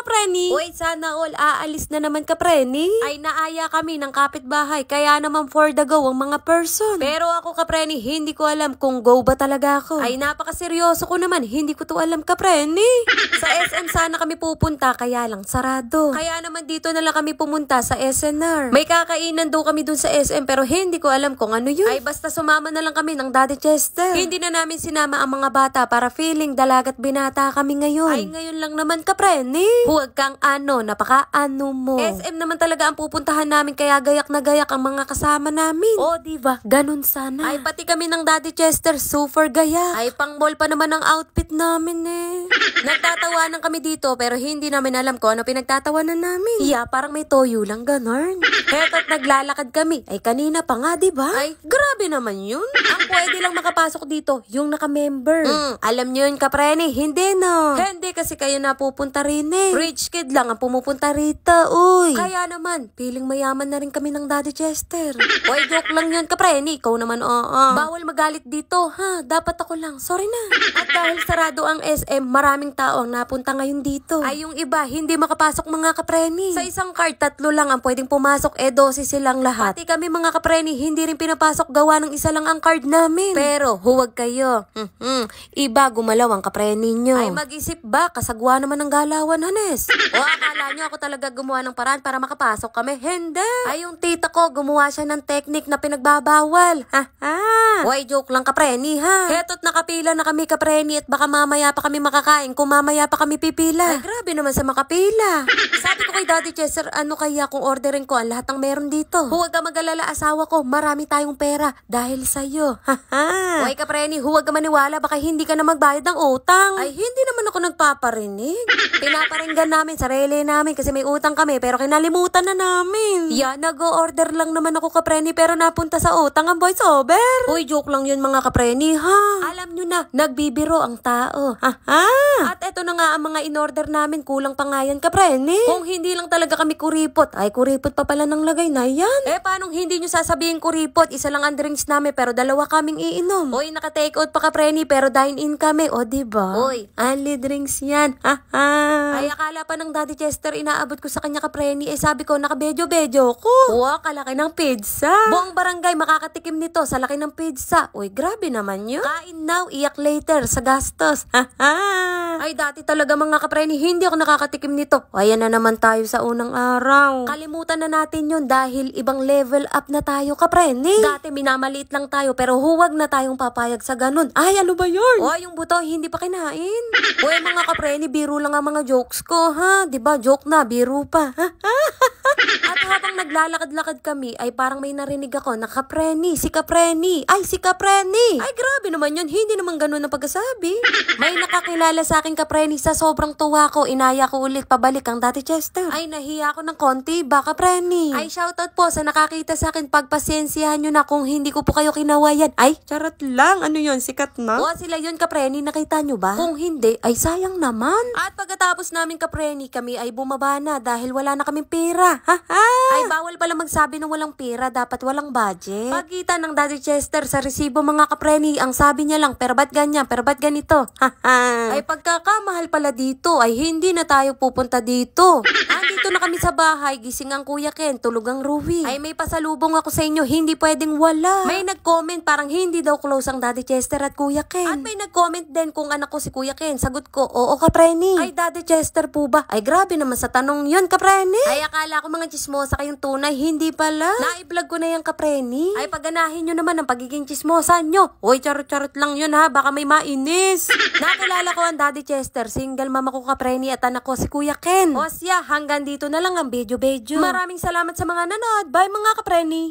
kapreni. Uy, sana all aalis na naman kapreni. Ay naaya kami ng kapitbahay, kaya naman for the go ang mga person. Pero ako kapreni, hindi ko alam kung go ba talaga ako. Ay napakaseryoso ko naman, hindi ko to alam kapreni. Sa SM sana kami pupunta, kaya lang sarado. Kaya naman dito na lang kami pumunta sa SNR. May kakainan daw kami dun sa SM pero hindi ko alam kung ano yun. Ay basta sumama na lang kami ng Daddy Chester. Hindi na namin sinama ang mga bata para feeling dalagat binata kami ngayon. Ay ngayon lang naman kapreni. Huwag kang napaka-ano mo. SM naman talaga ang pupuntahan namin kaya gayak na gayak ang mga kasama namin. O diba, ganun sana. Ay pati kami ng Daddy Chester super gayak. Ay pang ball pa naman ang outfit namin eh. Nagtatawanan kami dito pero hindi namin alam kung ano pinagtatawanan namin. Yeah, parang may toyo lang ganon. Heto't naglalakad kami. Ay kanina pa nga diba? Ay grabe naman yun. Ang pwede lang makapasok dito yung naka-member. Alam nyo yun kapreni, hindi no. Hindi kasi kayo napupunta rin eh. Rich kid lang ang pumupunta rito, uy. Kaya naman, feeling mayaman na rin kami ng Daddy Chester. Uy, joke lang yun kapreni, ikaw naman Bawal magalit dito, ha? Dapat ako lang, sorry na. At dahil sarado ang SM, maraming tao ang napunta ngayon dito. Ay yung iba, hindi makapasok mga kapreni. Sa isang card, 3 lang ang pwedeng pumasok, 12 silang lahat. Pati kami mga kapreni, hindi rin pinapasok gawa ng isa lang ang card namin. Pero huwag kayo. Iba gumalaw ang kapreni nyo. Ay mag-isip ba? Kasagwa naman ng galawan, Hanes. O akala nyo ako talaga gumawa ng paraan para makapasok kami? Hindi. Ay yung tita ko, gumawa siya ng technique na pinagbabawal. Uy, joke lang kapreni ha. Heto't nakapila na kami kapreni at baka mamaya pa kami makakain kung mamaya pa kami pipila. Ay grabe naman sa makapila. Sabi ko kay Daddy Chester, ano kaya kung orderin ko ang lahat ng meron dito? Huwag ka mag-alala asawa ko, marami tayong pera dahil sa'yo. Uy kapreni, huwag ka maniwala, baka hindi ka na magbayad ng utang. Ay hindi naman ako nagpaparinig. Pinaparinggan namin sarili namin kasi may utang kami pero kinalimutan na namin. Yeah, nag-o-order lang naman ako kapreni pero napunta sa utang ang voice over. Uy, joke lang yun mga kapreni ha. Alam nyo na, nagbibiro ang tao. At eto na nga ang mga in-order namin, kulang pa nga yan kapreni. Kung hindi lang talaga kami kuripot, ay kuripot pa pala ng lagay na yan. Eh paano hindi nyo sasabihin kuripot? Isa lang ang drinks namin pero 2 kaming iinom. Uy, naka-take out pa kapreni pero dine-in kami, o diba? Uy, only drinks yan. Ay akala pa ng Daddy Chester inaabot ko sa kanya kapreni, eh sabi ko nakabedyo-bedyo ko. Wow, kalaki ng pizza. Buong barangay makakatikim nito sa laki ng pizza. Uy, grabe naman yun. Kain now, iyak later sa gastos. Ay dati talaga mga kapreni, hindi ako nakakatikim nito. Ayan na naman tayo sa unang araw. Kalimutan na natin yun dahil ibang level up na tayo kapreni. Dati minamaliit lang tayo pero huwag na tayong papayag sa ganun. Ay ano ba yun? O yung buto hindi pa kinain. Uy mga kapreni, biro lang ang mga jokes ko ha. Diba joke na, biro pa. At habang naglalakad-lakad kami ay parang may narinig ako na kapreni, si kapreni. Ay si kapreni. Ay grabe naman yun, hindi naman ganun ang pagkasabi. May nakakilala sa akin kapreni, sa sobrang tuwa ko, inaya ko ulit pabalik ang Daddy Chester. Ay nahiya ako ng konti, baka kapreni. Ay shoutout po sa nakakita sa akin, pagpasensyahan nyo na kung hindi ko po kayo kinawayan. Ay charot lang, ano yun, sikat na? O sila yun kapreni, nakita nyo ba? Kung hindi, ay sayang naman. At pagkatapos namin kapreni, kami ay bumaba na dahil wala na kaming pera. Ay bawal pala magsabi ng walang pera, dapat walang budget. Pagkita ng Daddy Chester sa resibo mga kapreni, ang sabi niya lang, pero ba't ganyan, pero ba't ganito? Ay pagkakamahal pala dito, ay hindi na tayo pupunta dito. Andito na kami sa bahay, gising ang Kuya Ken, tulog ang Ruby. Ay may pasalubong ako sa inyo, hindi pwedeng wala. May nag-comment parang hindi daw close ang Daddy Chester at Kuya Ken. At may nag-comment din kung anak ko si Kuya Ken. Sagot ko, oo kapreni. Ay Daddy Chester po ba? Ay grabe naman sa tanong yun kapreni. Ay akala ko mga chismosa kayong tunay, hindi pala. Na-vlog ko na yung kapreni. Ay paganahin nyo naman ang pagiging chismosa nyo. Uy charot-charot lang yun ha, baka may mainis. Nakilala ko ang Daddy Chester, single mama ko kapreni at anak ko si Kuya Ken. O siya, hanggang dito na lang ang video. Maraming salamat sa mga nanood. Bye mga kapreni.